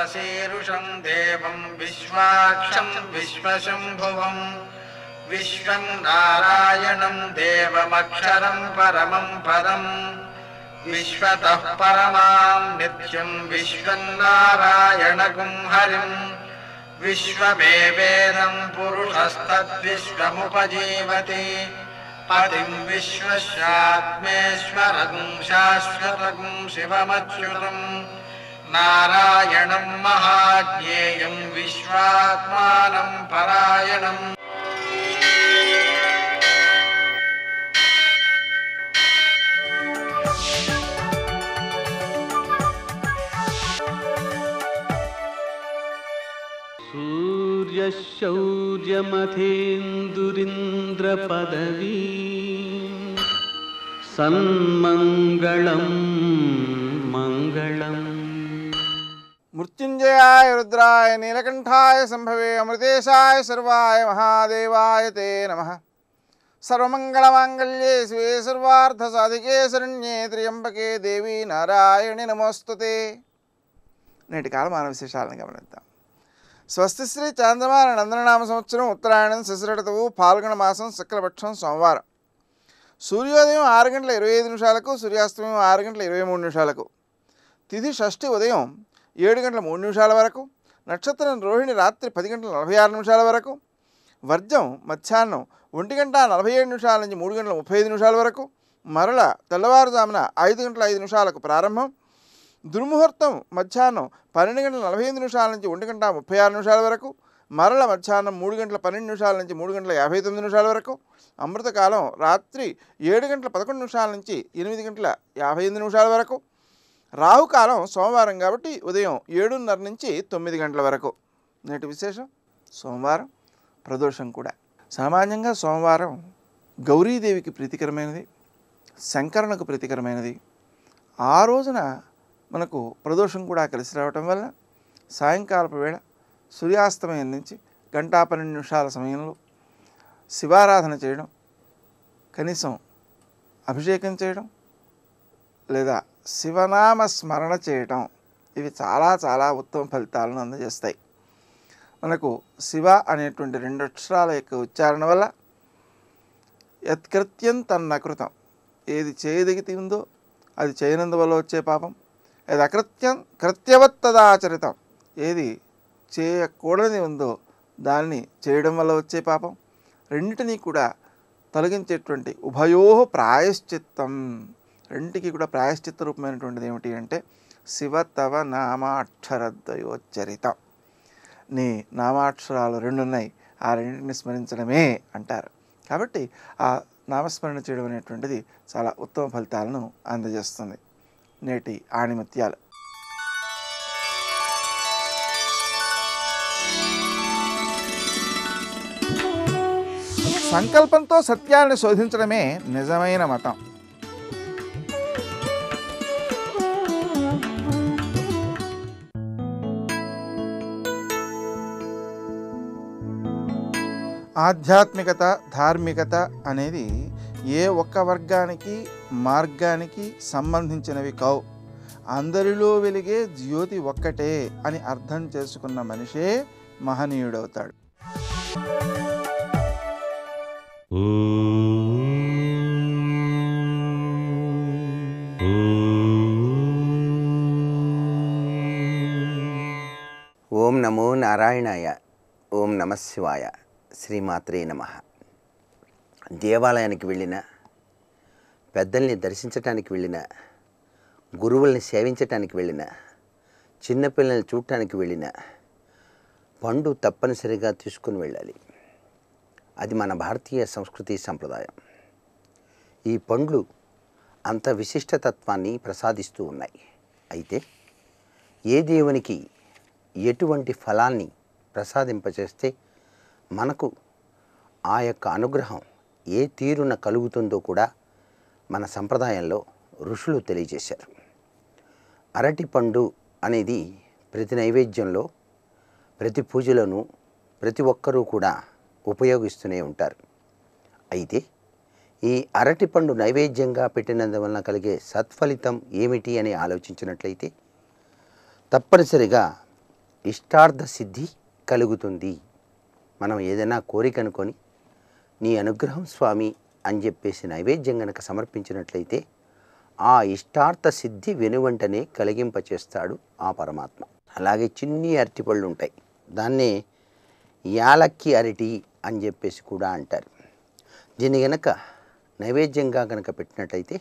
विश्वशीरुषं देवं विश्वाक्षं विश्वशम्भुवं विश्वं नारायणं देवमक्षरं परमं पदम् विश्वतः परमां नित्यं विश्वं नारायणगुं हरिम् विश्वमेवेदं पुरुषस्तद्विश्वमुपजीवति पतिं विश्वस्यात्मेश्वरगुं शाश्वतगुं शिवमच्युतं नारायणं महाज्ञेयं विश्वात्मानं परायणम्। सूर्यशौर्यमथेन्दुरिन्द्रपदवी सन्मङ्गलं मङ्गलम्। मृत्युंजयाय रुद्राय नीलकंठाय संभवे अमृतेशाय सर्वाय महादेवाय ते नमः। सर्वमंगलमांगल्ये शिवे सर्वार्थसाधिके शरण्ये त्र्यंबके देवी नारायणि नमोस्तुते। నేటి కాలమాన విశేషాలను గమనిద్దాం. స్వస్తి శ్రీ చాంద్రమాన నందననామ సంవత్సరం ఉత్తరాయణం శశిర ఋతువు ఫాల్గుణ మాసం శుక్లపక్షం సోమవారం. సూర్యోదయం 6:25 సూర్యాస్తమయం 6:23 తిథి షష్ఠి ఉదయం 7:03 వరకు, నక్షత్రం రోహిణి రాత్రి 10:46 వరకు, వర్జం మధ్యాహ్నం 1:47 నుంచి 3:35 వరకు, మరల తెల్లవారుజామున 5:05 ప్రారంభం. దుర్ముహూర్తం మధ్యాహ్నం 12:45 నుంచి 1:36 వరకు, మరల మధ్యాహ్నం 3:12 నుంచి 3:59 వరకు, అమృతకాలం రాత్రి 7:11 నుంచి 8:58 వరకు, రాహుకాలం సోమవారం కాబట్టి ఉదయం 7:30 నుంచి 9 గంటల వరకు. నేటి విశేషం సోమవారం ప్రదోషం కూడా. సామాన్యంగా సోమవారం గౌరీదేవికి ప్రీతికరమైనది, శంకరునకు ప్రీతికరమైనది. ఆ రోజున మనకు ప్రదోషం కూడా కలిసి రావటం వల్ల సాయంకాలపు వేళ సూర్యాస్తమయం నుంచి 1:12 సమయంలో శివారాధన చేయడం, కనీసం అభిషేకం చేయడం లేదా శివనామ స్మరణ చేయటం, ఇవి చాలా చాలా ఉత్తమ ఫలితాలను అందజేస్తాయి. మనకు శివ అనేటువంటి 2 అక్షరాల యొక్క ఉచ్చారణ వల్ల యత్కృత్యం తన్నకృతం, ఏది చేయదగితి ఉందో అది చేయనందువల్ల వచ్చే పాపం, ఏది అకృత్యం కృత్యవత్తదాచరితం, ఏది చేయకూడని ఉందో దాన్ని చేయడం వల్ల వచ్చే పాపం, రెండింటినీ కూడా తొలగించేటువంటి ఉభయో ప్రాయశ్చిత్తం, రెండింటికి కూడా ప్రాయశ్చిత్త రూపమైనటువంటిది ఏమిటి అంటే శివ తవ నామాక్షరద్వయోచ్చరితం, నీ నామాక్షరాలు 2 ఉన్నాయి, ఆ రెండింటిని స్మరించడమే అంటారు. కాబట్టి ఆ నామస్మరణ చేయడం అనేటువంటిది చాలా ఉత్తమ ఫలితాలను అందజేస్తుంది. నేటి ఆణిముత్యాలు. సంకల్పంతో సత్యాన్ని శోధించడమే నిజమైన మతం. ఆధ్యాత్మికత, ధార్మికత అనేది ఏ ఒక్క వర్గానికి మార్గానికి సంబంధించినవి కావు. అందరిలో వెలిగే జ్యోతి ఒక్కటే అని అర్థం చేసుకున్న మనిషే మహనీయుడవుతాడు. ఓం నమో నారాయణాయ. ఓం నమః శివాయ. శ్రీమాత్రే నమః. దేవాలయానికి వెళ్ళిన, పెద్దల్ని దర్శించటానికి వెళ్ళిన, గురువుల్ని సేవించటానికి వెళ్ళిన, చిన్నపిల్లల్ని చూడటానికి వెళ్ళిన పండు తప్పనిసరిగా తీసుకుని వెళ్ళాలి. అది మన భారతీయ సంస్కృతి సంప్రదాయం. ఈ పండ్లు అంత విశిష్టతత్వాన్ని ప్రసాదిస్తూ ఉన్నాయి. అయితే ఏ దేవునికి ఎటువంటి ఫలాన్ని ప్రసాదింపచేస్తే మనకు ఆ యొక్క అనుగ్రహం ఏ తీరున కలుగుతుందో కూడా మన సంప్రదాయంలో ఋషులు తెలియజేశారు. అరటి పండు అనేది ప్రతి నైవేద్యంలో, ప్రతి పూజలోనూ ప్రతి ఒక్కరూ కూడా ఉపయోగిస్తూనే ఉంటారు. అయితే ఈ అరటిపండు నైవేద్యంగా పెట్టినందువలన కలిగే సత్ఫలితం ఏమిటి అని ఆలోచించినట్లయితే తప్పనిసరిగా ఇష్టార్థ సిద్ధి కలుగుతుంది. మనం ఏదైనా కోరిక అనుకొని నీ అనుగ్రహం స్వామి అని చెప్పేసి నైవేద్యం గనక సమర్పించినట్లయితే ఆ ఇష్టార్థ సిద్ధి వెనువెంటనే కలిగింపచేస్తాడు ఆ పరమాత్మ. అలాగే చిన్ని అరటిపళ్ళు ఉంటాయి, దాన్నే యాలక్కి అరటి అని చెప్పేసి కూడా అంటారు. దీన్ని గనక నైవేద్యంగా కనుక పెట్టినట్లయితే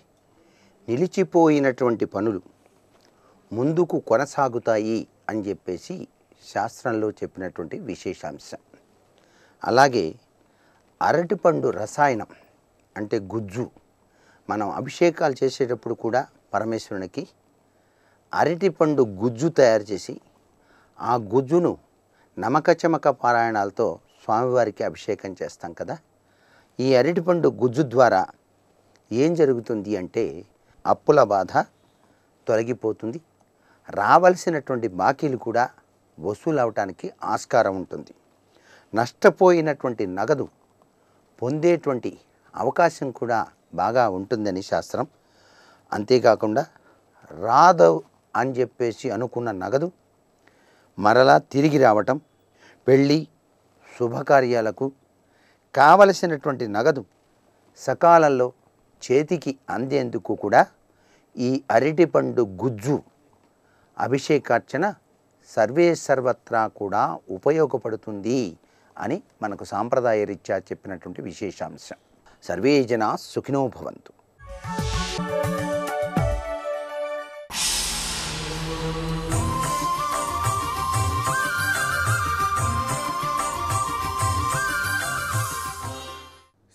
నిలిచిపోయినటువంటి పనులు ముందుకు కొనసాగుతాయి అని చెప్పేసి శాస్త్రంలో చెప్పినటువంటి విశేషాంశం. అలాగే అరటిపండు రసాయనం అంటే గుజ్జు, మనం అభిషేకాలు చేసేటప్పుడు కూడా పరమేశ్వరునికి అరటిపండు గుజ్జు తయారు చేసి ఆ గుజ్జును నమకచమక పారాయణాలతో స్వామివారికి అభిషేకం చేస్తాం కదా. ఈ అరటిపండు గుజ్జు ద్వారా ఏం జరుగుతుంది అంటే అప్పుల బాధ తొలగిపోతుంది, రావలసినటువంటి బాకీలు కూడా వసూలు అవటానికి ఆస్కారం ఉంటుంది, నష్టపోయినటువంటి నగదు పొందేటువంటి అవకాశం కూడా బాగా ఉంటుందని శాస్త్రం. అంతేకాకుండా రాదవ్ అని చెప్పేసి అనుకున్న నగదు మరలా తిరిగి రావటం, పెళ్ళి శుభకార్యాలకు కావలసినటువంటి నగదు సకాలంలో చేతికి అందేందుకు కూడా ఈ అరటిపండు గుజ్జు అభిషేకార్చన సర్వే సర్వత్రా కూడా ఉపయోగపడుతుంది అని మనకు సాంప్రదాయ రీత్యా చెప్పినటువంటి విశేషాంశం. సర్వే జనా సుఖినో భవంతు.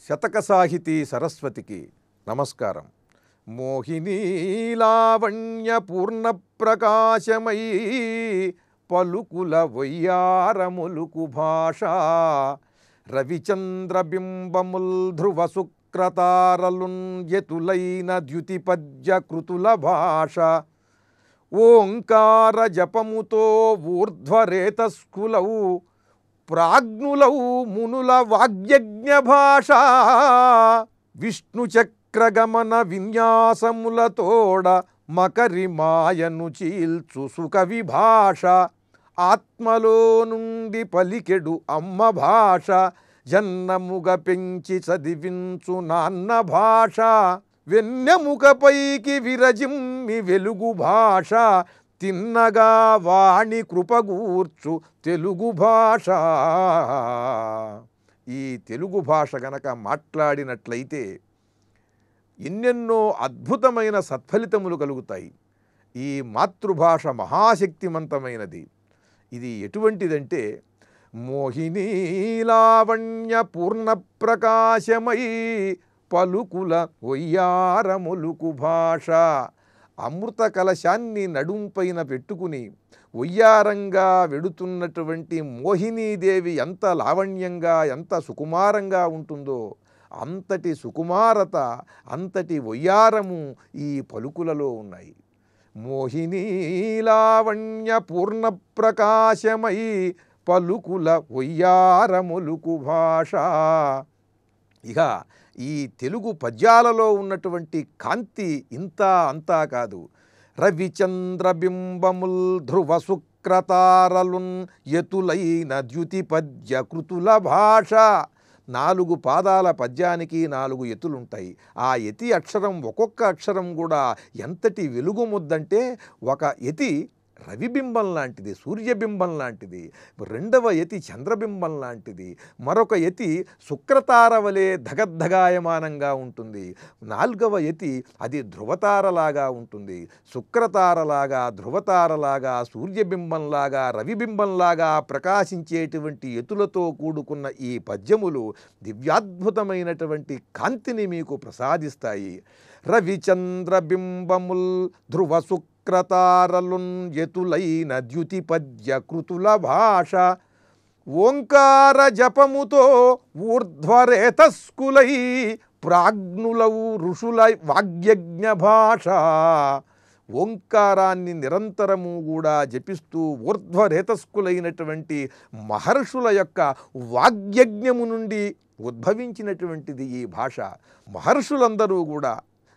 శతక సాహితీ సరస్వతికి నమస్కారం. మోహినీ లావణ్య పూర్ణ ప్రకాశమై పలుకుల వయ్యారములుకు భాష రవిచంద్రబింబముల్ ధ్రువ శుక్రతారలున్ యతులైన ద్యుతిపద్య కృతుల భాష ఓంకార జపముతో ఊర్ధ్వరేతస్కులౌ ప్రాజ్ఞులౌ మునుల వాగ్యజ్ఞ భాష విష్ణు చక్రగమన విన్యాసములతోడ మకరి మాయను చీల్చు సుఖ విభాష ఆత్మలో నుండి పలికెడు అమ్మ భాష జన్నముగ పెంచి చదివించు నాన్న భాష వెన్నెముకపైకి విరజిమ్మి వెలుగు భాష తిన్నగా వాణి కృపగూర్చు తెలుగు భాష. ఈ తెలుగు భాష గనక మాట్లాడినట్లయితే ఎన్నెన్నో అద్భుతమైన సత్ఫలితములు కలుగుతాయి. ఈ మాతృభాష మహాశక్తిమంతమైనది. ఇది ఎటువంటిదంటే మోహినీ లావణ్య పూర్ణ ప్రకాశమై పలుకుల ఒయ్యారములుకు భాష. అమృత కలశాన్ని నడుంపైన పెట్టుకుని ఒయ్యారంగా వెడుతున్నటువంటి మోహినీదేవి ఎంత లావణ్యంగా ఎంత సుకుమారంగా ఉంటుందో అంతటి సుకుమారత అంతటి ఒయ్యారము ఈ పలుకులలో ఉన్నాయి. మోహినీ లావణ్య పూర్ణ ప్రకాశమై పలుకుల ఒయ్యారములుకు భాష. ఇక ఈ తెలుగు పద్యాలలో ఉన్నటువంటి కాంతి ఇంత అంతా కాదు. రవిచంద్రబింబముల్ ధ్రువ శుక్రతారలున్ యతులైన ద్యుతిపద్య కృతుల భాష. 4 పాదాల పద్యానికి 4 ఎత్తులుంటాయి. ఆ యతి అక్షరం ఒక్కొక్క అక్షరం కూడా ఎంతటి వెలుగు ముద్దంటే ఒక యతి రవిబింబం లాంటిది, సూర్యబింబం లాంటిది. రెండవ యతి చంద్రబింబం లాంటిది. మరొక యతి శుక్రతార వలె ధగద్ధగాయమానంగా ఉంటుంది. 4వ యతి అది ధ్రువతారలాగా ఉంటుంది. శుక్రతారలాగా, ధ్రువతారలాగా, సూర్యబింబంలాగా, రవిబింబంలాగా ప్రకాశించేటువంటి యతులతో కూడుకున్న ఈ పద్యములు దివ్యాద్భుతమైనటువంటి కాంతిని మీకు ప్రసాదిస్తాయి. రవిచంద్రబింబముల్ ధ్రువ శుక్రతారలున్ యతులైన ద్యుతిపద్య కృతుల భాష ఓంకార జపముతో ఊర్ధ్వరేతస్కులై ప్రాజ్ఞులౌ ఋషుల వాగ్యజ్ఞ భాష. ఓంకారాన్ని నిరంతరము కూడా జపిస్తూ ఊర్ధ్వరేతస్కులైనటువంటి మహర్షుల యొక్క వాగ్యజ్ఞము నుండి ఉద్భవించినటువంటిది ఈ భాష. మహర్షులందరూ కూడా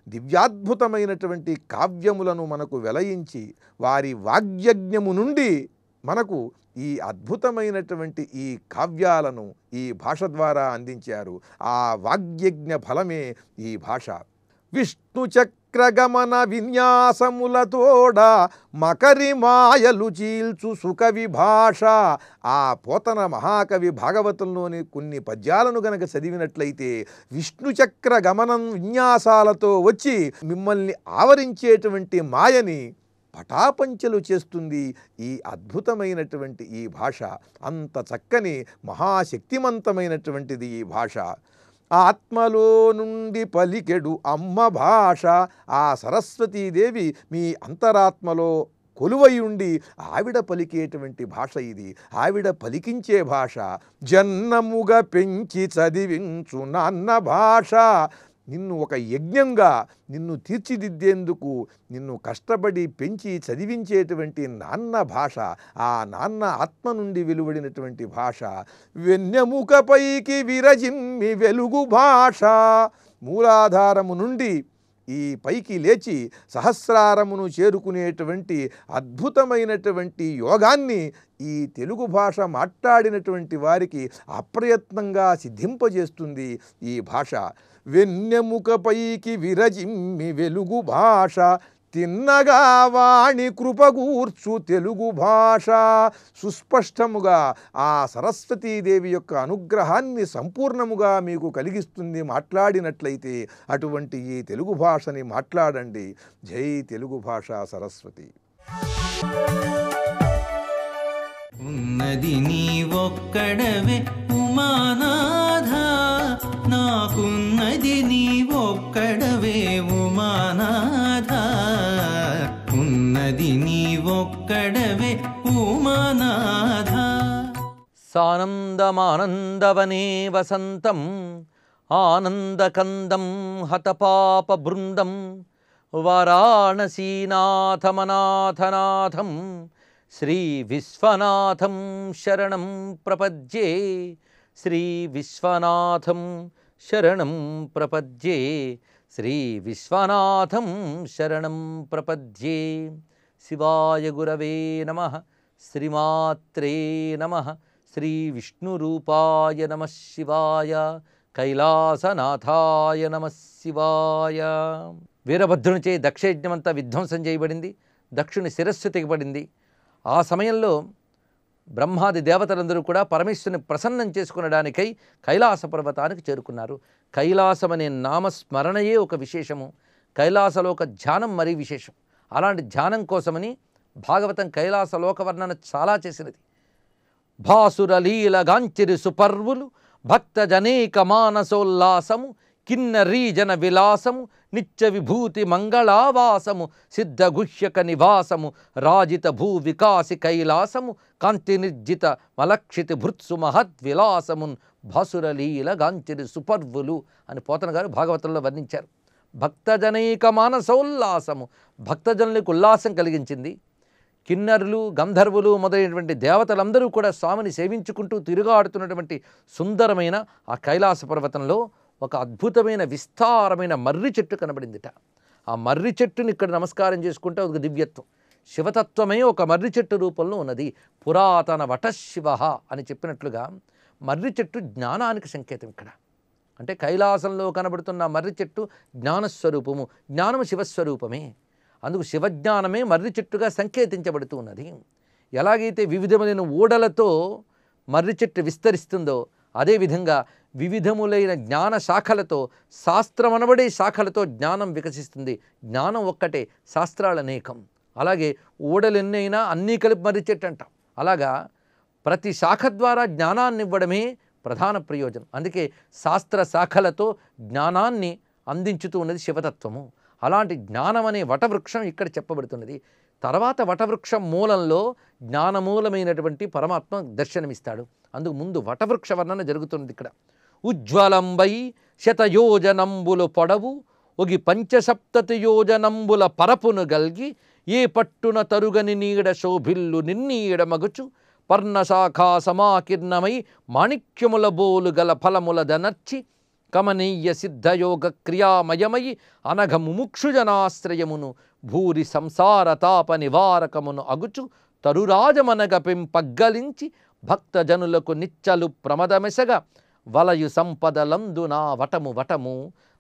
దివ్యాద్భుతమైనటువంటి కావ్యములను మనకు వెలయించి వారి వాగ్యజ్ఞము నుండి మనకు ఈ అద్భుతమైనటువంటి ఈ కావ్యాలను ఈ భాష ద్వారా అందించారు. ఆ వాగ్యజ్ఞ ఫలమే ఈ భాష. విష్ణు చక్రగమన విన్యాసములతోడ మకరి మాయలు చీల్చు సుకవి భాష. ఆ పోతన మహాకవి భాగవతంలోని కొన్ని పద్యాలను గనక చదివినట్లయితే విష్ణు చక్ర గమనం విన్యాసాలతో వచ్చి మిమ్మల్ని ఆవరించేటువంటి మాయని పటాపంచలు చేస్తుంది ఈ అద్భుతమైనటువంటి ఈ భాష. అంత చక్కని మహాశక్తిమంతమైనటువంటిది ఈ భాష. ఆత్మలో నుండి పలికెడు అమ్మ భాష. ఆ సరస్వతీదేవి మీ అంతరాత్మలో కొలువై ఉండి ఆవిడ పలికేటువంటి భాష ఇది. ఆవిడ పలికించే భాష. జన్మముగా పెంచి చదివించు నాన్న భాష. నిన్ను ఒక యజ్ఞంగా నిన్ను తీర్చిదిద్దేందుకు నిన్ను కష్టపడి పెంచి చదివించేటువంటి నాన్న భాష. ఆ నాన్న ఆత్మ నుండి వెలువడినటువంటి భాష. వెన్నెముకపైకి విరజిమ్మి వెలుగు భాష. మూలాధారము నుండి ఈ పైకి లేచి సహస్రారమును చేరుకునేటువంటి అద్భుతమైనటువంటి యోగాన్ని ఈ తెలుగు భాష మాట్లాడినటువంటి వారికి అప్రయత్నంగా సిద్ధింపజేస్తుంది ఈ భాష. వెన్నెముకపైకి విరజిమ్మి వెలుగు భాష. తిన్నగా వాణి కృపగూర్చు తెలుగు భాష. సుస్పష్టముగా ఆ సరస్వతీదేవి యొక్క అనుగ్రహాన్ని సంపూర్ణముగా మీకు కలిగిస్తుంది మాట్లాడినట్లయితే. అటువంటి ఈ తెలుగు భాషని మాట్లాడండి. జై తెలుగు భాష సరస్వతి. ఉన్నది నీ ఒక్కడవే ఉమానాథ, నాకున్నది నీ ఒక్కడవే ఉమానాథ. ఉన్నది నీ ఒక్కడవే ఉమానాథ. సానందమానందవనే వసంతం ఆనందకందం హతపాప బృందం వారాణసీనాథమనాథనాథం శ్రీ విశ్వనాథం శరణం ప్రపద్యే. శ్రీ విశ్వనాథం శరణం ప్రపద్యే. శ్రీ విశ్వనాథం శరణం ప్రపద్యే. శివాయ గురవే నమః. శ్రీమాత్రే నమః. శ్రీ విష్ణురూపాయ నమః శివాయ. కైలాసనాథాయ నమః శివాయ. వీరభద్రునిచే దక్షయజ్ఞమంతా విధ్వంసం చేయబడింది. దక్షుని శిరస్సు తెగబడింది. ఆ సమయంలో బ్రహ్మాది దేవతలందరూ కూడా పరమేశ్వరుని ప్రసన్నం చేసుకునడానికై కైలాస పర్వతానికి చేరుకున్నారు. కైలాసం అనే నామస్మరణయే ఒక విశేషము. కైలాసలోక ధ్యానం మరీ విశేషం. అలాంటి ధ్యానం కోసమని భాగవతం కైలాస లోక వర్ణన చాలా చేసినది. భాసురలీల గాంచిరి సుపర్వులు భక్తజనేక మానసోల్లాసము కిన్నరీజన విలాసము నిత్య విభూతి మంగళావాసము సిద్ధగుహ్యక నివాసము రాజిత భూ వికాసి కైలాసము కాంతి నిర్జిత మలక్షితి భృత్సు మహద్విలాసమున్ భాసురలీల గాంచిరి సుపర్వులు అని పోతన గారు భాగవతంలో వర్ణించారు. భక్తజనైక మానసోల్లాసము భక్తజనులకు ఉల్లాసం కలిగించింది. కిన్నరులు గంధర్వులు మొదలైనటువంటి దేవతలందరూ కూడా స్వామిని సేవించుకుంటూ తిరుగాడుతున్నటువంటి సుందరమైన ఆ కైలాస పర్వతంలో ఒక అద్భుతమైన విస్తారమైన మర్రి చెట్టు కనబడిందిట. ఆ మర్రి చెట్టుని ఇక్కడ నమస్కారం చేసుకుంటే ఒక దివ్యత్వం. శివతత్వమే ఒక మర్రి చెట్టు రూపంలో ఉన్నది. పురాతన వటశివ అని చెప్పినట్లుగా మర్రి చెట్టు జ్ఞానానికి సంకేతం. ఇక్కడ అంటే కైలాసంలో కనబడుతున్న మర్రి చెట్టు జ్ఞానస్వరూపము. జ్ఞానము శివస్వరూపమే. అందుకు శివజ్ఞానమే మర్రి చెట్టుగా సంకేతించబడుతూ ఉన్నది. ఎలాగైతే వివిధములైన ఊడలతో మర్రి చెట్టు విస్తరిస్తుందో అదేవిధంగా వివిధములైన జ్ఞాన శాఖలతో శాస్త్రమనబడే శాఖలతో జ్ఞానం వికసిస్తుంది. జ్ఞానం ఒక్కటే, శాస్త్రాలు అనేకం. అలాగే ఊడలెన్నైనా అన్నీ కలిపి మర్రి చెట్టు అంటాం. అలాగా ప్రతి శాఖ ద్వారా జ్ఞానాన్ని ఇవ్వడమే ప్రధాన ప్రయోజనం. అందుకే శాస్త్ర శాఖలతో జ్ఞానాన్ని అందించుతూ ఉన్నది శివతత్వము. అలాంటి జ్ఞానం అనే వటవృక్షం ఇక్కడ చెప్పబడుతున్నది. తర్వాత వటవృక్షం మూలంలో జ్ఞానమూలమైనటువంటి పరమాత్మ దర్శనమిస్తాడు. అందుకు ముందు వటవృక్ష వర్ణన జరుగుతున్నది ఇక్కడ. ఉజ్వలంబై శతయోజనంబులు పొడవు ఒగి పంచసప్తతి యోజనంబుల పరపును గల్గి ఏ పట్టున తరుగని నీడ శోభిల్లు నిన్నీడ మగుచు పర్ణశాఖా సమాకీర్ణమై మాణిక్యముల బోలు గల ఫలముల దనర్చి కమనీయ సిద్ధయోగ క్రియామయమయి అనఘ ముముక్షుజనాశ్రయమును భూరి సంసార తాప నివారకమును అగుచు తరురాజమనగపిం పగ్గలించి భక్తజనులకు నిచ్చలు ప్రమదమెసగా వలయు సంపదలందునా వటము వటము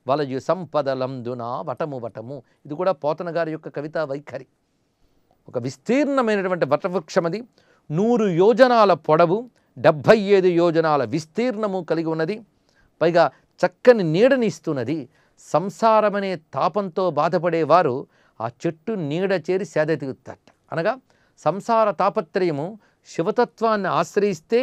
వలయు సంపదలందునా వటము వటము. ఇది కూడా పోతన గారి యొక్క కవితా వైఖరి. ఒక విస్తీర్ణమైనటువంటి వటవృక్షం అది. 100 యోజనాల పొడవు, 75 యోజనాల విస్తీర్ణము కలిగి ఉన్నది. పైగా చక్కని నీడని ఇస్తున్నది. సంసారమనే తాపంతో బాధపడేవారు ఆ చెట్టు నీడ చేరి సేద తీరుతారట. అనగా సంసార తాపత్రయము శివతత్వాన్ని ఆశ్రయిస్తే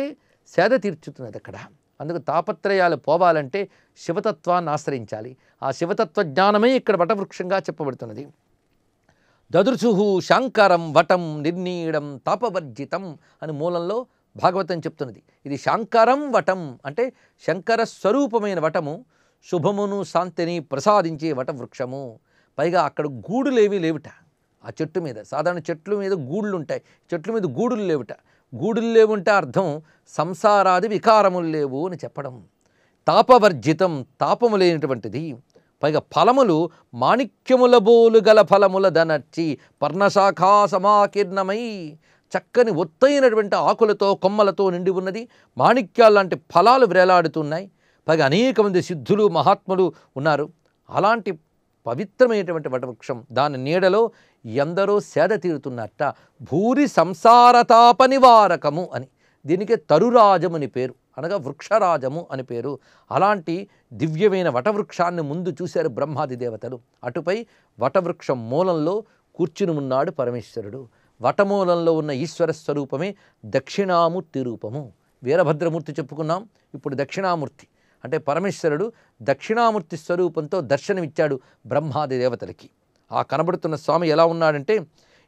సేద తీర్చుతున్నది అక్కడ. అందుకు తాపత్రయాలు పోవాలంటే శివతత్వాన్ని ఆశ్రయించాలి. ఆ శివతత్వ జ్ఞానమే ఇక్కడ వటవృక్షంగా చెప్పబడుతున్నది. దదృశు శాంకరం వటం నిర్నీడం తాపవర్జితం అని మూలంలో భాగవతం చెప్తున్నది. ఇది శాంకరం వటం అంటే శంకర స్వరూపమైన వటము, శుభమును శాంతిని ప్రసాదించే వటవృక్షము. పైగా అక్కడ గూడులేవి లేవుట ఆ చెట్టు మీద. సాధారణ చెట్ల మీద గూళ్ళు ఉంటాయి, చెట్ల మీద గూడులు లేవుట. గూడులు లేవుంటే అర్థం సంసారాది వికారములు లేవు అని చెప్పడం. తాపవర్జితం తాపము లేనటువంటిది. పైగా ఫలములు మాణిక్యముల బోలు గల ఫలముల దనర్చి పర్ణశాఖా సమాకీర్ణమై చక్కని ఒత్తైనటువంటి ఆకులతో కొమ్మలతో నిండి ఉన్నది. మాణిక్యాలు లాంటి ఫలాలు వేలాడుతున్నాయి. పైగా అనేక మంది సిద్ధులు మహాత్ములు ఉన్నారు. అలాంటి పవిత్రమైనటువంటి వటవృక్షం, దాని నీడలో ఎందరో సేద తీరుతున్నట్ట. భూరి సంసారతాప నివారకము అని, దీనికే తరురాజముని పేరు, అనగా వృక్షరాజము అని పేరు. అలాంటి దివ్యమైన వటవృక్షాన్ని ముందు చూశారు బ్రహ్మాది దేవతలు. అటుపై వటవృక్షం మూలంలో కూర్చుని ఉన్నాడు పరమేశ్వరుడు. వటమూలంలో ఉన్న ఈశ్వర స్వరూపమే దక్షిణామూర్తి రూపము. వీరభద్రమూర్తి చెప్పుకున్నాం, ఇప్పుడు దక్షిణామూర్తి అంటే పరమేశ్వరుడు దక్షిణామూర్తి స్వరూపంతో దర్శనమిచ్చాడు బ్రహ్మాది దేవతలకి. ఆ కనబడుతున్న స్వామి ఎలా ఉన్నాడంటే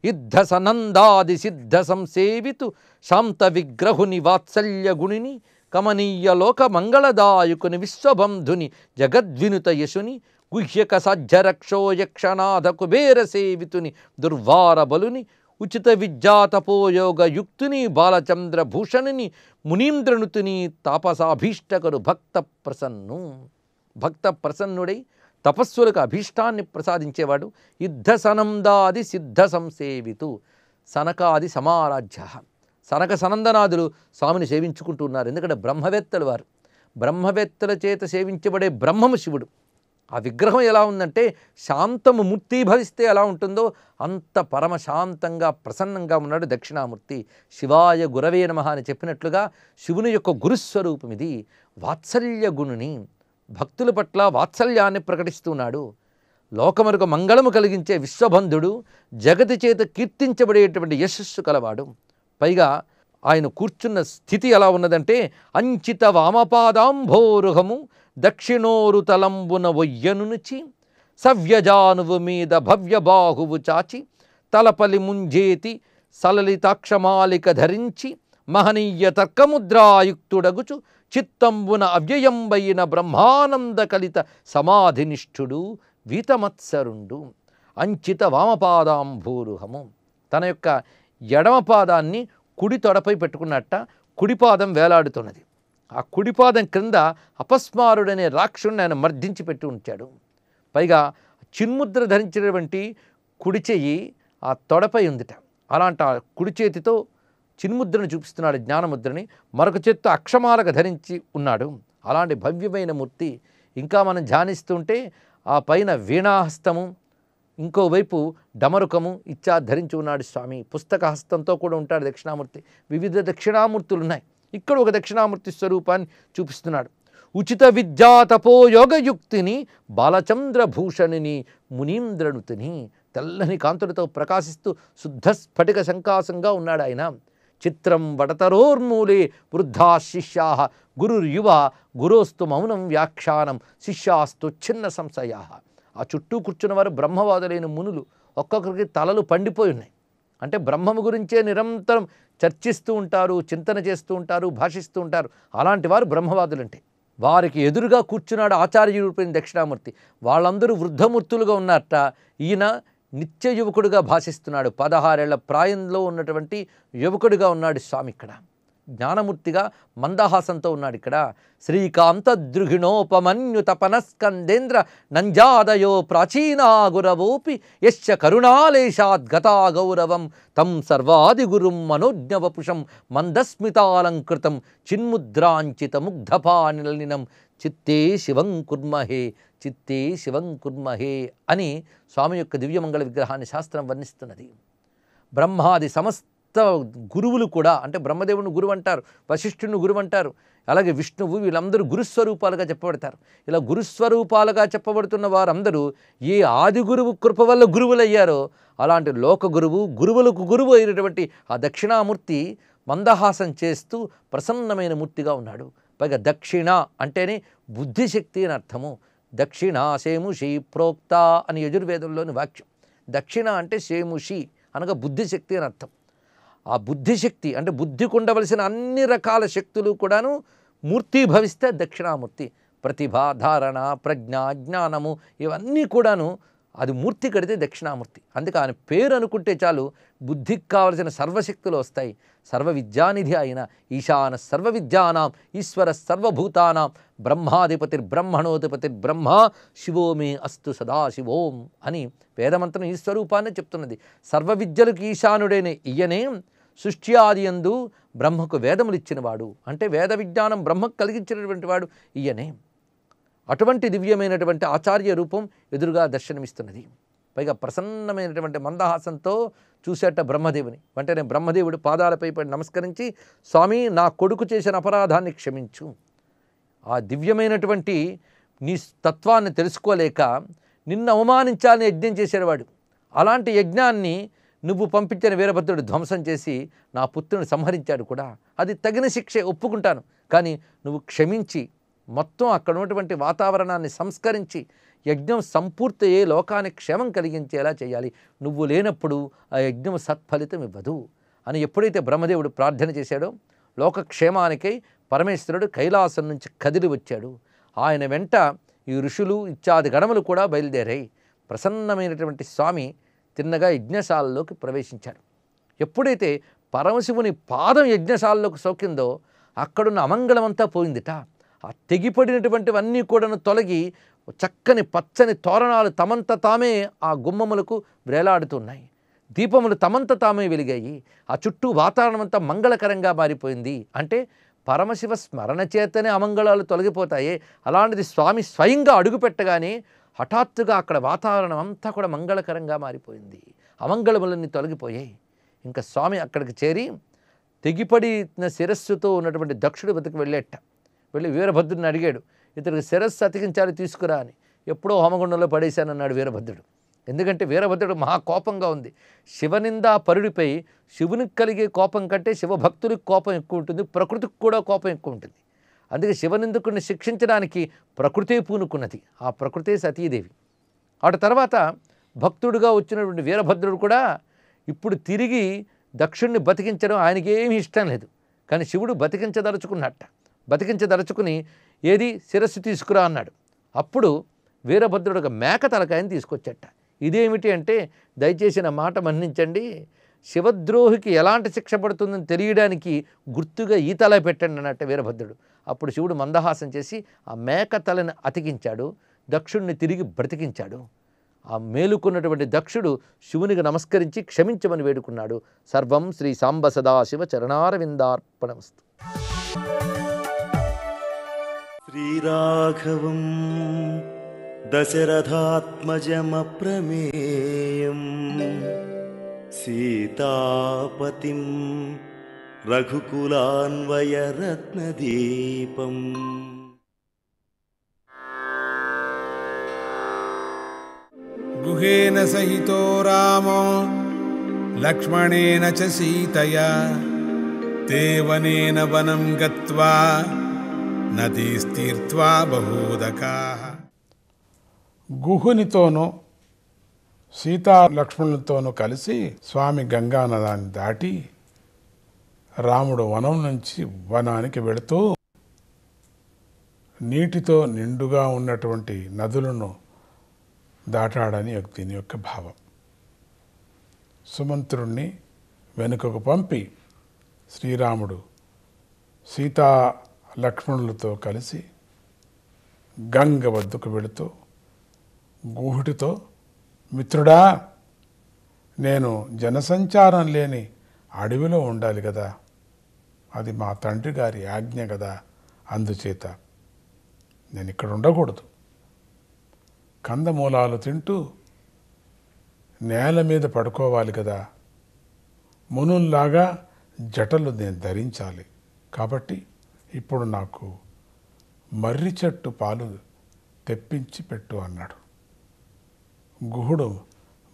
యుద్ధ సనందాది సిద్ధ సంసేవితు శాంత విగ్రహుని వాత్సల్య గుణిని కమనీయ లోక మంగళదాయుకుని విశ్వబంధుని జగద్వినుత యశుని గుహ్యక సాధ్యరక్షో యక్షనాథ కుబేర సేవితుని దుర్వార బలుని ఉచిత విద్యాతపోయోగ యుక్తుని బాలచంద్ర భూషణుని మునీంద్రనుతుని తాపసాభీష్టకరు భక్త ప్రసన్ను. భక్త ప్రసన్నుడై తపస్సులకు అభీష్టాన్ని ప్రసాదించేవాడు. యుద్ధ సనందాది సిద్ధ సంసేవితు సనకాది సమారాధ్య. సనక సనందనాదులు స్వామిని సేవించుకుంటూ ఉన్నారు. ఎందుకంటే బ్రహ్మవేత్తలు వారు. బ్రహ్మవేత్తల చేత సేవించబడే బ్రహ్మము శివుడు. ఆ విగ్రహం ఎలా ఉందంటే శాంతము మూర్తీభవిస్తే ఎలా ఉంటుందో అంత పరమశాంతంగా ప్రసన్నంగా ఉన్నాడు దక్షిణామూర్తి. శివాయ గురవే నమః అని చెప్పినట్లుగా శివుని యొక్క గురుస్వరూపం ఇది. వాత్సల్య గుణుని, భక్తుల పట్ల వాత్సల్యాన్ని ప్రకటిస్తున్నాడు. లోకమరుకు మంగళము కలిగించే విశ్వబంధుడు, జగతి చేత కీర్తించబడేటువంటి యశస్సు కలవాడు. పైగా ఆయన కూర్చున్న స్థితి ఎలా ఉన్నదంటే అంచిత వామపాదాంభోరుహము దక్షిణోరు తలంబున ఒయ్యనుచి సవ్యజానువు మీద భవ్య బాహువు చాచి తలపలి ముంజేతి సలలితాక్షమాలిక ధరించి మహనీయ తర్కముద్రాయుక్తుడగుచు చిత్తంబున అవ్యయంబైన బ్రహ్మానంద కలిత సమాధినిష్ఠుడు వీతమత్సరుండు. అంచిత వామపాదాంభూరుహము, తన యొక్క ఎడమ పాదాన్ని కుడి తొడపై పెట్టుకున్నట్ట. కుడిపాదం వేలాడుతున్నది. ఆ కుడిపాదం క్రింద అపస్మారుడనే రాక్షుడిని ఆయన మర్దించి పెట్టి ఉంచాడు. పైగా చిన్ముద్ర ధరించినటువంటి కుడి చెయ్యి ఆ తొడపై ఉందిట. అలాంటి ఆ కుడి చేతితో చిన్ముద్రను చూపిస్తున్నాడు, జ్ఞానముద్రని. మరొక చేత్తో అక్షమాలక ధరించి ఉన్నాడు. అలాంటి భవ్యమైన మూర్తి. ఇంకా మనం ధ్యానిస్తుంటే ఆ పైన వీణాహస్తము, ఇంకోవైపు డమరుకము ఇచ్చా ధరించి ఉన్నాడు స్వామి. పుస్తక హస్తంతో కూడా ఉంటాడు దక్షిణామూర్తి. వివిధ దక్షిణామూర్తులు ఉన్నాయి. ఇక్కడ ఒక దక్షిణామూర్తి స్వరూపాన్ని చూపిస్తున్నాడు. ఉచిత విద్యాతపోయోగయుక్తిని బాలచంద్ర భూషణిని మునీంద్రనుతిని. తెల్లని కాంతులతో ప్రకాశిస్తూ శుద్ధ స్ఫటిక శంకాసంగా ఉన్నాడు ఆయన. చిత్రం వడతరోర్మూలే వృద్ధా శిష్యా గురుర్యువ గురోస్తు మౌనం వ్యాఖ్యానం శిష్యాస్తు చిన్న సంశయా. ఆ చుట్టూ కూర్చున్న వారు బ్రహ్మవాదులైన మునులు. ఒక్కొక్కరికి తలలు పండిపోయి ఉన్నాయి. అంటే బ్రహ్మము గురించే నిరంతరం చర్చిస్తూ ఉంటారు, చింతన చేస్తూ ఉంటారు, భాషిస్తూ ఉంటారు. అలాంటి వారు బ్రహ్మవాదులంటే. వారికి ఎదురుగా కూర్చున్నాడు ఆచార్యుడిపోయిన దక్షిణామూర్తి. వాళ్ళందరూ వృద్ధమూర్తులుగా ఉన్నారట. ఈయన నిత్య యువకుడిగా భాషిస్తున్నాడు. 16 ఏళ్ల ప్రాయంలో ఉన్నటువంటి యువకుడిగా ఉన్నాడు స్వామి ఇక్కడ. జ్ఞానమూర్తిగా మందహాసంతో ఉన్నాడు. ఇక్కడ శ్రీకాంత ద్రుహిణోపమన్యు తపనస్కందేంద్ర నంజాదయో ప్రాచీనా గురవోపి యశ్చ కరుణాలేశాద్గతా గౌరవం తం సర్వాదిగురుం మనోజ్ఞవపుషం మందస్మితాలంకృతం చిన్ముద్రాంచిత ముగ్ధపానిలనినం చిత్తే శివం కుర్మహే చిత్తే శివం కుర్మహే అని స్వామి యొక్క దివ్యమంగళ విగ్రహాన్ని శాస్త్రం వర్ణిస్తున్నది. బ్రహ్మాది సమస్త గురువులు కూడా, అంటే బ్రహ్మదేవుని గురువు అంటారు, వశిష్ఠుని గురువు అంటారు, అలాగే విష్ణువు, వీళ్ళందరూ గురుస్వరూపాలుగా చెప్పబడతారు. ఇలా గురుస్వరూపాలుగా చెప్పబడుతున్న వారందరూ ఏ ఆది గురువు కృప వల్ల గురువులయ్యారో అలాంటి లోక గురువు, గురువులకు గురువు అయినటువంటి ఆ దక్షిణామూర్తి మందహాసం చేస్తూ ప్రసన్నమైన మూర్తిగా ఉన్నాడు. పైగా దక్షిణ అంటేనే బుద్ధిశక్తి అని అర్థము. దక్షిణ శేముషి ప్రోక్త అని యజుర్వేదంలోని వాక్యం. దక్షిణ అంటే శేముషి అనగా బుద్ధిశక్తి అని అర్థం. ఆ బుద్ధిశక్తి అంటే బుద్ధికి ఉండవలసిన అన్ని రకాల శక్తులు కూడాను మూర్తిభవిస్తే దక్షిణామూర్తి. ప్రతిభ, ధారణ, ప్రజ్ఞ, జ్ఞానము ఇవన్నీ కూడాను అది మూర్తి కడితే దక్షిణామూర్తి. అందుకే ఆయన పేరు అనుకుంటే చాలు బుద్ధికి కావలసిన సర్వశక్తులు వస్తాయి. సర్వ విద్యానిధి అయిన ఈశాన సర్వ విద్యానాం ఈశ్వర సర్వభూతానాం బ్రహ్మాధిపతిర్బ్రహ్మణోధిపతిర్బ్రహ్మ శివో మే అస్తు సదాశివోం అని వేదమంత్రం ఈ స్వరూపాన్ని చెప్తున్నది. సర్వ విద్యలకు ఈశానుడైన ఈయనే సృష్టి ఆది యందు బ్రహ్మకు వేదములు ఇచ్చినవాడు, అంటే వేద విజ్ఞానం బ్రహ్మకు కలిగించినటువంటి వాడు ఈయనే. అటువంటి దివ్యమైనటువంటి ఆచార్య రూపం ఎదురుగా దర్శనమిస్తున్నది. పైగా ప్రసన్నమైనటువంటి మందహాసంతో చూసేట బ్రహ్మదేవుని. వెంటనే బ్రహ్మదేవుడు పాదాలపై పడి నమస్కరించి, స్వామి నా కొడుకు చేసిన అపరాధాన్ని క్షమించు. ఆ దివ్యమైనటువంటి నీ తత్వాన్ని తెలుసుకోలేక నిన్ను అవమానించాలని యజ్ఞం చేసేవాడు. అలాంటి యజ్ఞాన్ని నువ్వు పంపించిన వీరభద్రుడు ధ్వంసం చేసి నా పుత్రుని సంహరించాడు కూడా. అది తగిన శిక్షే, ఒప్పుకుంటాను. కానీ నువ్వు క్షమించి మొత్తం అక్కడ ఉన్నటువంటి వాతావరణాన్ని సంస్కరించి యజ్ఞం సంపూర్తయ్యే లోకానికి క్షేమం కలిగించేలా చేయాలి. నువ్వు లేనప్పుడు ఆ యజ్ఞం సత్ఫలితం ఇవ్వదు అని ఎప్పుడైతే బ్రహ్మదేవుడు ప్రార్థన చేశాడో లోకక్షేమానికై పరమేశ్వరుడు కైలాసం నుంచి కదిలి వచ్చాడు. ఆయన వెంట ఈ ఋషులు ఇత్యాది గణములు కూడా బయలుదేరాయి. ప్రసన్నమైనటువంటి స్వామి తిన్నగా యజ్ఞశాలలోకి ప్రవేశించాడు. ఎప్పుడైతే పరమశివుని పాదం యజ్ఞశాలలోకి సోకిందో అక్కడున్న అమంగళమంతా పోయిందిట. ఆ తెగిపడినటువంటివన్నీ కూడాను తొలగి చక్కని పచ్చని తోరణాలు తమంత తామే ఆ గుమ్మములకు వేలాడుతున్నాయి. దీపములు తమంత తామే వెలిగాయి. ఆ చుట్టూ వాతావరణం అంతా మంగళకరంగా మారిపోయింది. అంటే పరమశివ స్మరణ చేతనే అమంగళాలు తొలగిపోతాయి. అలాంటిది స్వామి స్వయంగా అడుగుపెట్టగానే హఠాత్తుగా అక్కడ వాతావరణం అంతా కూడా మంగళకరంగా మారిపోయింది. అమంగళములన్నీ తొలగిపోయాయి. ఇంకా స్వామి అక్కడికి చేరి తెగిపడిన శిరస్సుతో ఉన్నటువంటి దక్షుడి వద్దకు వెళ్ళి వీరభద్రుడిని అడిగాడు, ఇతనికి శిరస్సు అతికించాలి తీసుకురా అని. ఎప్పుడో హోమగుండంలో పడేశానన్నాడు వీరభద్రుడు. ఎందుకంటే వీరభద్రుడు మహాకోపంగా ఉంది. శివనింద పరుడిపై శివునికి కలిగే కోపం కంటే శివభక్తుడికి కోపం ఎక్కువ ఉంటుంది, ప్రకృతికి కూడా కోపం ఎక్కువ ఉంటుంది. అందుకే శివనిందుకుని శిక్షించడానికి ప్రకృతే పూనుకున్నది. ఆ ప్రకృతే సతీదేవి. అటు తర్వాత భక్తుడుగా వచ్చినటువంటి వీరభద్రుడు కూడా ఇప్పుడు తిరిగి దక్షుణ్ణి బతికించడం ఆయనకేమీ ఇష్టం లేదు. కానీ శివుడు బతికించదలుచుకుని ఏది శిరస్సు తీసుకురా అన్నాడు. అప్పుడు వీరభద్రుడు ఒక మేక తలకాయని తీసుకొచ్చట. ఇదేమిటి అంటే, దయచేసి నా మాట మన్నించండి, శివద్రోహికి ఎలాంటి శిక్ష పడుతుందని తెలియడానికి గుర్తుగా ఈ తల పెట్టండి అన్నట్టు వీరభద్రుడు. అప్పుడు శివుడు మందహాసం చేసి ఆ మేక తలని అతికించాడు, దక్షుడిని తిరిగి బ్రతికించాడు. ఆ మేలుకున్నటువంటి దక్షుడు శివునికి నమస్కరించి క్షమించమని వేడుకున్నాడు. సర్వం శ్రీ సాంబ సదాశివ చరణారవిందార్పణమస్తు. శ్రీరాఘవం దశరథాత్మజమప్రమేయం సీతాపతిం రఘుకులాన్వయరత్నదీపం గృహేణ సహితో రామో లక్ష్మణేన చ సీతయా దేవనేన వనం గత్వా నదీస్తీర్త్వా బహూదకాః. గుహునితోనూ సీతా లక్ష్మణులతోనూ కలిసి స్వామి గంగానదాన్ని దాటి రాముడు వనం నుంచి వనానికి వెళుతూ నీటితో నిండుగా ఉన్నటువంటి నదులను దాటాడని దీని యొక్క భావం. సుమంత్రుణ్ణి వెనుకకు పంపి శ్రీరాముడు సీతా లక్ష్మణులతో కలిసి గంగ వద్దకు వెళుతూ గుహుడితో, మిత్రుడా, నేను జనసంచారం లేని అడవిలో ఉండాలి కదా, అది మా తండ్రి గారి ఆజ్ఞ కదా, అందుచేత నేను ఇక్కడ ఉండకూడదు. కందమూలాలు తింటూ నేల మీద పడుకోవాలి కదా, మునుల్లాగా జటలు నేను ధరించాలి. కాబట్టి ఇప్పుడు నాకు మర్రి చెట్టు పాలు తెప్పించి పెట్టు అన్నాడు. గుహుడు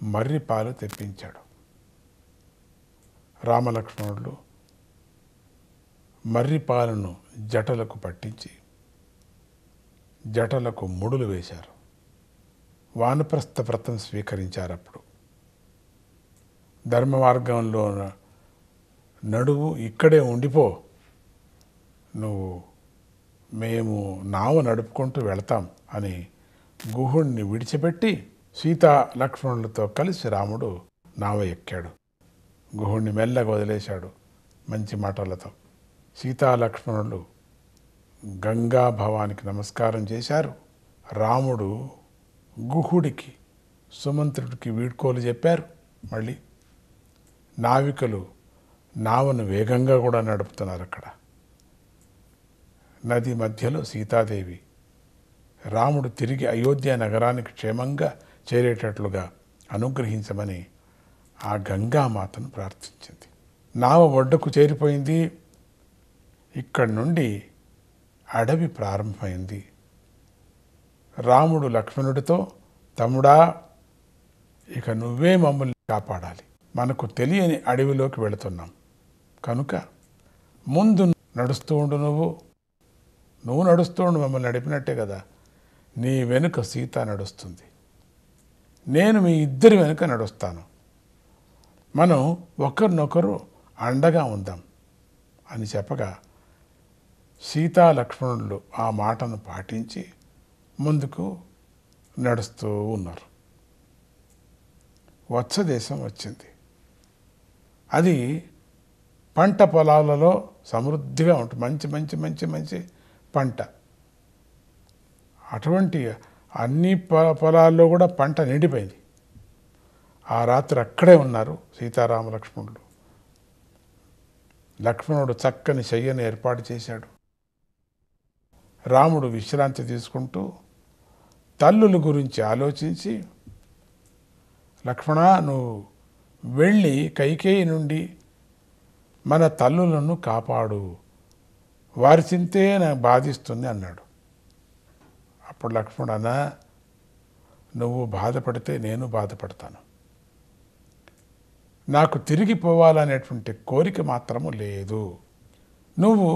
మర్రి పాలు తెప్పించాడు. రామలక్ష్మణులు మర్రి పాలను జటలకు పట్టించి జటలకు ముడులు వేశారు. వానప్రస్థ వ్రతం స్వీకరించారు. అప్పుడు ధర్మ మార్గంలో నడువు, ఇక్కడే ఉండిపో, నువ్వు మేము నావ నడుపుకుంటూ వెళతాం అని గుహుడిని విడిచిపెట్టి సీతా లక్ష్మణులతో కలిసి రాముడు నావ ఎక్కాడు. గుహుడిని మెల్లగా వదిలేశాడు మంచి మాటలతో. సీతా లక్ష్మణులు గంగా భవానికి నమస్కారం చేశారు. రాముడు గుహుడికి, సుమంత్రుడికి వీడ్కోలు చెప్పారు. మళ్ళీ నావికులు నావను వేగంగా కూడా నడుపుతున్నారు. అక్కడ నది మధ్యలో సీతాదేవి రాముడు తిరిగి అయోధ్య నగరానికి క్షేమంగా చేరేటట్లుగా అనుగ్రహించమని ఆ గంగామాతను ప్రార్థించింది. నావ ఒడ్డుకు చేరిపోయింది. ఇక్కడి నుండి అడవి ప్రారంభమైంది. రాముడు లక్ష్మణుడితో, తమ్ముడా, ఇక నువ్వే మమ్మల్ని కాపాడాలి. మనకు తెలియని అడవిలోకి వెళుతున్నాం కనుక ముందు నడుస్తూ ఉండు. నువ్వు నడుస్తూ ఉండు, మమ్మల్ని నడిపినట్టే కదా. నీ వెనుక సీత నడుస్తుంది, నేను మీ ఇద్దరి వెనుక నడుస్తాను. మనం ఒకరినొకరు అండగా ఉందాం అని చెప్పగా సీతా లక్ష్మణులు ఆ మాటను పాటించి ముందుకు నడుస్తూ ఉన్నారు. వత్సదేశం వచ్చింది. అది పంట పొలాలలో సమృద్ధిగా ఉంటుంది. మంచి మంచి మంచి మంచి పంట. అటువంటి అన్ని పొలాల్లో కూడా పంట నిండిపోయింది. ఆ రాత్రి అక్కడే ఉన్నారు సీతారామ లక్ష్మణుడు. లక్ష్మణుడు చక్కని శయ్యను ఏర్పాటు చేశాడు. రాముడు విశ్రాంతి తీసుకుంటూ తల్లుల గురించి ఆలోచించి, లక్ష్మణ, నువ్వు వెళ్ళి కైకేయి నుండి మన తల్లులను కాపాడు, వారి చింతే నాకు బాధిస్తుంది అన్నాడు. అప్పుడు లక్ష్మణుడు అన్నా, నువ్వు బాధపడితే నేను బాధపడతాను. నాకు తిరిగి పోవాలనేటువంటి కోరిక మాత్రము లేదు. నువ్వు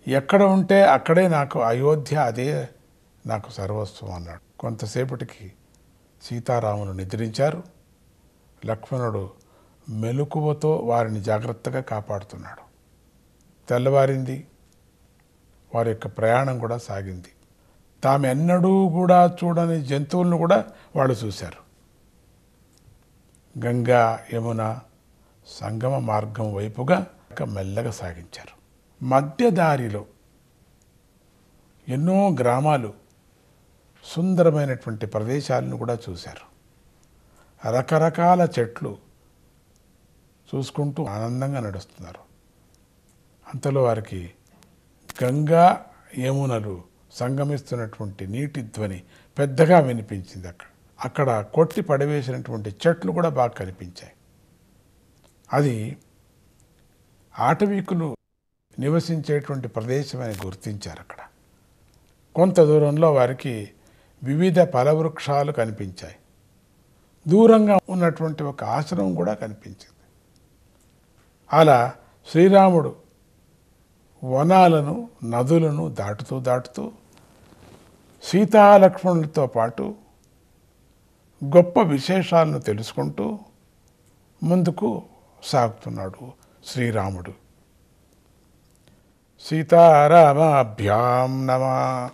ఎక్కడ ఉంటే అక్కడే నాకు అయోధ్య, అదే నాకు సర్వస్వం అన్నాడు. కొంతసేపటికి సీతారాములు నిద్రించారు. లక్ష్మణుడు మెలకువతో వారిని జాగ్రత్తగా కాపాడుతున్నాడు. తెల్లవారింది. వారి యొక్క ప్రయాణం కూడా సాగింది. తాము ఎన్నడూ కూడా చూడని జంతువులను కూడా వాళ్ళు చూశారు. గంగా యమున సంగమ మార్గం వైపుగా మెల్లగా సాగించారు. మధ్యదారిలో ఎన్నో గ్రామాలు, సుందరమైనటువంటి ప్రదేశాలను కూడా చూశారు. రకరకాల చెట్లు చూసుకుంటూ ఆనందంగా నడుస్తున్నారు. అంతలో వారికి గంగా యమునలు సంగమిస్తున్నటువంటి నీటి ధ్వని పెద్దగా వినిపించింది. అక్కడ కొట్టి పడవేసినటువంటి చెట్లు కూడా బాగా కనిపించాయి. అది ఆటవీకులు నివసించేటువంటి ప్రదేశం అని గుర్తించారు. అక్కడ కొంత దూరంలో వారికి వివిధ ఫలవృక్షాలు కనిపించాయి. దూరంగా ఉన్నటువంటి ఒక ఆశ్రమం కూడా కనిపించింది. అలా శ్రీరాముడు వనాలను, నదులను దాటుతూ సీతాలక్ష్మణులతో పాటు గొప్ప విశేషాలను తెలుసుకుంటూ ముందుకు సాగుతున్నాడు శ్రీరాముడు. సీతారామాభ్యాం నమః.